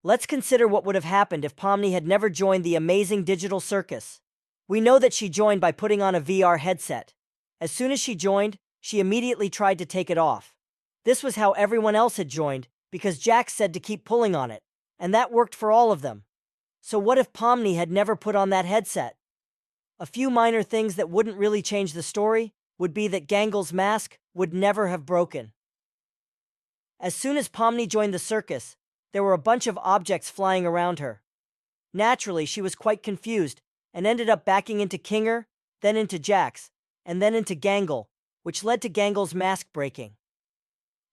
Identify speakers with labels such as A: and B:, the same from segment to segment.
A: Let's consider what would have happened if Pomni had never joined the Amazing Digital Circus. We know that she joined by putting on a VR headset. As soon as she joined, she immediately tried to take it off. This was how everyone else had joined, because Jax said to keep pulling on it, and that worked for all of them. So what if Pomni had never put on that headset? A few minor things that wouldn't really change the story would be that Gangle's mask would never have broken. As soon as Pomni joined the circus, there were a bunch of objects flying around her. Naturally, she was quite confused and ended up backing into Kinger, then into Jax, and then into Gangle, which led to Gangle's mask breaking.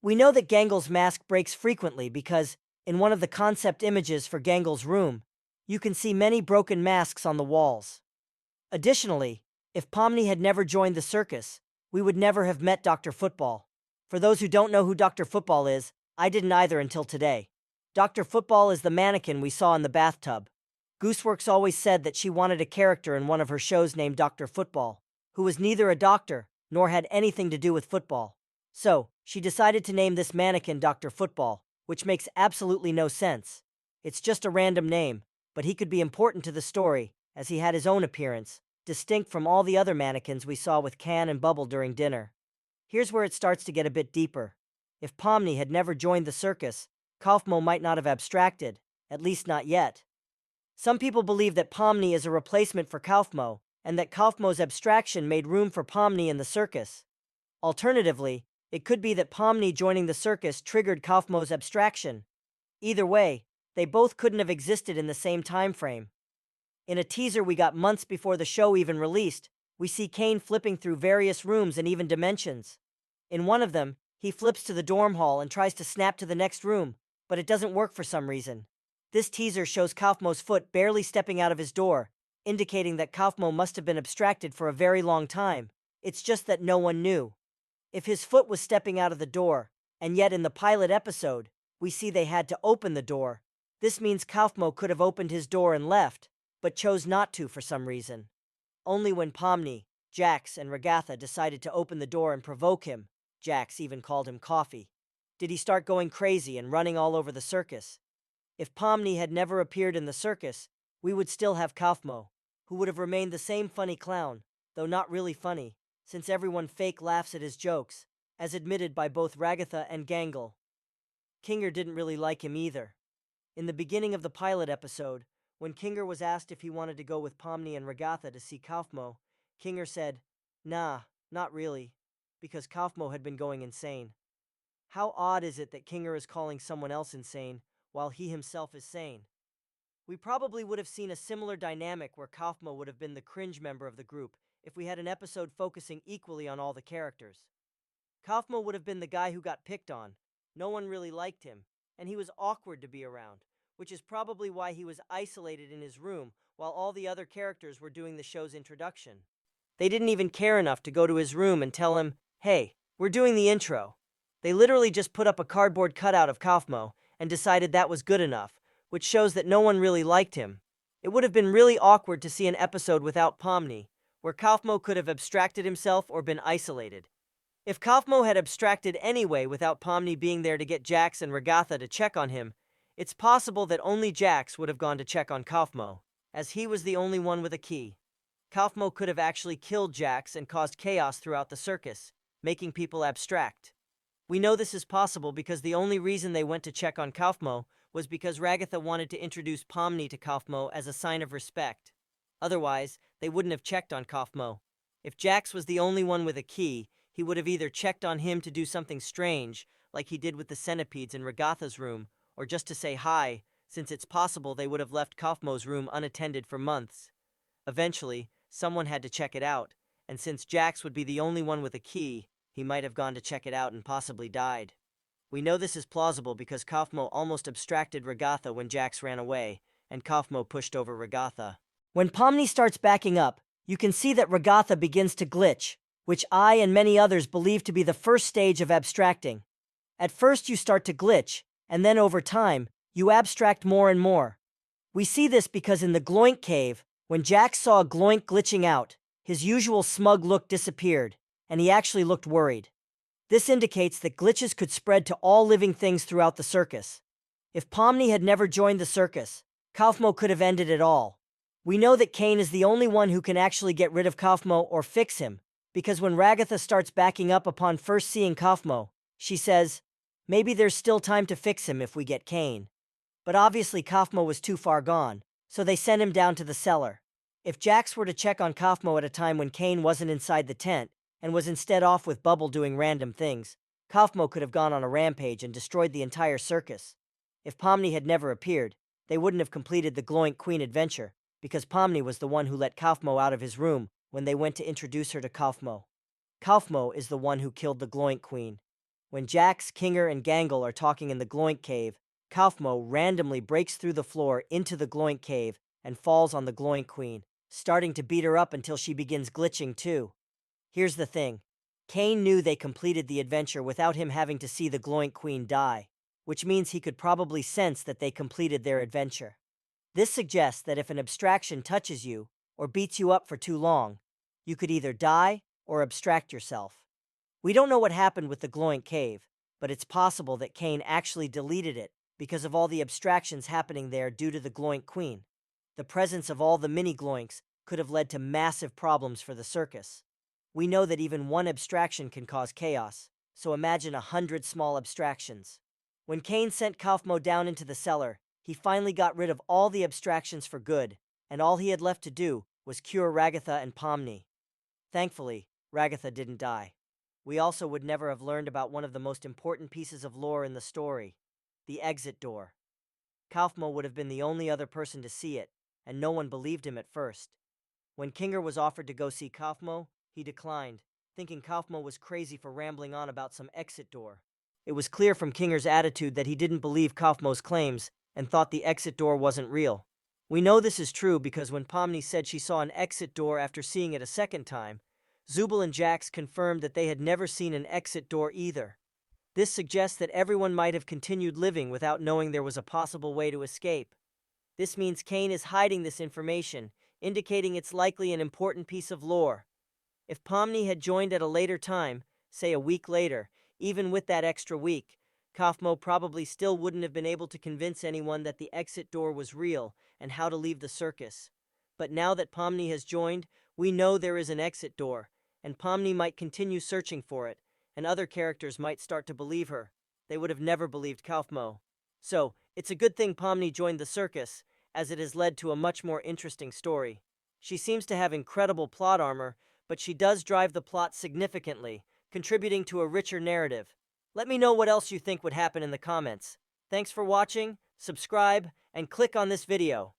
A: We know that Gangle's mask breaks frequently because, in one of the concept images for Gangle's room, you can see many broken masks on the walls. Additionally, if Pomni had never joined the circus, we would never have met Dr. Football. For those who don't know who Dr. Football is, I didn't either until today. Dr. Football is the mannequin we saw in the bathtub. Gooseworks always said that she wanted a character in one of her shows named Dr. Football, who was neither a doctor nor had anything to do with football. So, she decided to name this mannequin Dr. Football, which makes absolutely no sense. It's just a random name, but he could be important to the story, as he had his own appearance, distinct from all the other mannequins we saw with Can and Bubble during dinner. Here's where it starts to get a bit deeper. If Pomni had never joined the circus, Kaufmo might not have abstracted, at least not yet. Some people believe that Pomni is a replacement for Kaufmo, and that Kaufmo's abstraction made room for Pomni in the circus. Alternatively, it could be that Pomni joining the circus triggered Kaufmo's abstraction. Either way, they both couldn't have existed in the same time frame. In a teaser we got months before the show even released, we see Kane flipping through various rooms and even dimensions. In one of them, he flips to the dorm hall and tries to snap to the next room, but it doesn't work for some reason. This teaser shows Kaufmo's foot barely stepping out of his door, indicating that Kaufmo must have been abstracted for a very long time. It's just that no one knew. If his foot was stepping out of the door, and yet in the pilot episode, we see they had to open the door, this means Kaufmo could have opened his door and left, but chose not to for some reason. Only when Pomni, Jax, and Regatha decided to open the door and provoke him, Jax even called him Coffee, did he start going crazy and running all over the circus. If Pomni had never appeared in the circus, we would still have Kaufmo, who would have remained the same funny clown, though not really funny, since everyone fake laughs at his jokes, as admitted by both Ragatha and Gangle. Kinger didn't really like him either. In the beginning of the pilot episode, when Kinger was asked if he wanted to go with Pomni and Ragatha to see Kaufmo, Kinger said, "Nah, not really," because Kaufmo had been going insane. How odd is it that Kinger is calling someone else insane, while he himself is sane? We probably would have seen a similar dynamic where Kaufmo would have been the cringe member of the group if we had an episode focusing equally on all the characters. Kaufmo would have been the guy who got picked on. No one really liked him, and he was awkward to be around, which is probably why he was isolated in his room while all the other characters were doing the show's introduction. They didn't even care enough to go to his room and tell him, "Hey, we're doing the intro." They literally just put up a cardboard cutout of Kaufmo and decided that was good enough, which shows that no one really liked him. It would have been really awkward to see an episode without Pomni, where Kaufmo could have abstracted himself or been isolated. If Kaufmo had abstracted anyway without Pomni being there to get Jax and Ragatha to check on him, it's possible that only Jax would have gone to check on Kaufmo, as he was the only one with a key. Kaufmo could have actually killed Jax and caused chaos throughout the circus, making people abstract. We know this is possible because the only reason they went to check on Kaufmo was because Ragatha wanted to introduce Pomni to Kaufmo as a sign of respect. Otherwise, they wouldn't have checked on Kaufmo. If Jax was the only one with a key, he would have either checked on him to do something strange, like he did with the centipedes in Ragatha's room, or just to say hi, since it's possible they would have left Kaufmo's room unattended for months. Eventually, someone had to check it out, and since Jax would be the only one with a key, he might have gone to check it out and possibly died. We know this is plausible because Kaufmo almost abstracted Ragatha when Jax ran away, and Kaufmo pushed over Ragatha. When Pomni starts backing up, you can see that Ragatha begins to glitch, which I and many others believe to be the first stage of abstracting. At first you start to glitch, and then over time, you abstract more and more. We see this because in the Gloink cave, when Jax saw Gloink glitching out, his usual smug look disappeared, and he actually looked worried. This indicates that glitches could spread to all living things throughout the circus. If Pomni had never joined the circus, Kaufmo could have ended it all. We know that Kane is the only one who can actually get rid of Kaufmo or fix him, because when Ragatha starts backing up upon first seeing Kaufmo, she says, maybe there's still time to fix him if we get Kane. But obviously Kaufmo was too far gone, so they sent him down to the cellar. If Jax were to check on Kaufmo at a time when Kane wasn't inside the tent, and was instead off with Bubble doing random things, Kaufmo could have gone on a rampage and destroyed the entire circus. If Pomni had never appeared, they wouldn't have completed the Glo Queen adventure, because Pomni was the one who let Kaufmo out of his room when they went to introduce her to Kaufmo. Kaufmo is the one who killed the Glo Queen. When Jax, Kinger, and Gangle are talking in the Gloink cave, Kaufmo randomly breaks through the floor into the Gloink cave and falls on the Gloink Queen, starting to beat her up until she begins glitching too. Here's the thing. Kane knew they completed the adventure without him having to see the Gloink Queen die, which means he could probably sense that they completed their adventure. This suggests that if an abstraction touches you or beats you up for too long, you could either die or abstract yourself. We don't know what happened with the Gloink cave, but it's possible that Kane actually deleted it because of all the abstractions happening there due to the Gloink Queen. The presence of all the mini Gloinks could have led to massive problems for the circus. We know that even one abstraction can cause chaos, so imagine 100 small abstractions. When Kane sent Kaufmo down into the cellar, he finally got rid of all the abstractions for good, and all he had left to do was cure Ragatha and Pomni. Thankfully, Ragatha didn't die. We also would never have learned about one of the most important pieces of lore in the story, the exit door. Kaufmo would have been the only other person to see it, and no one believed him at first. When Kinger was offered to go see Kaufmo, he declined, thinking Kaufmo was crazy for rambling on about some exit door. It was clear from Kinger's attitude that he didn't believe Kaufmo's claims and thought the exit door wasn't real. We know this is true because when Pomni said she saw an exit door after seeing it a second time, Zubul and Jax confirmed that they had never seen an exit door either. This suggests that everyone might have continued living without knowing there was a possible way to escape. This means Kane is hiding this information, indicating it's likely an important piece of lore. If Pomni had joined at a later time, say a week later, even with that extra week, Kaufmo probably still wouldn't have been able to convince anyone that the exit door was real and how to leave the circus. But now that Pomni has joined, we know there is an exit door, and Pomni might continue searching for it, and other characters might start to believe her. They would have never believed Kaufmo. So, it's a good thing Pomni joined the circus, as it has led to a much more interesting story. She seems to have incredible plot armor, but she does drive the plot significantly, contributing to a richer narrative. Let me know what else you think would happen in the comments. Thanks for watching, subscribe, and click on this video.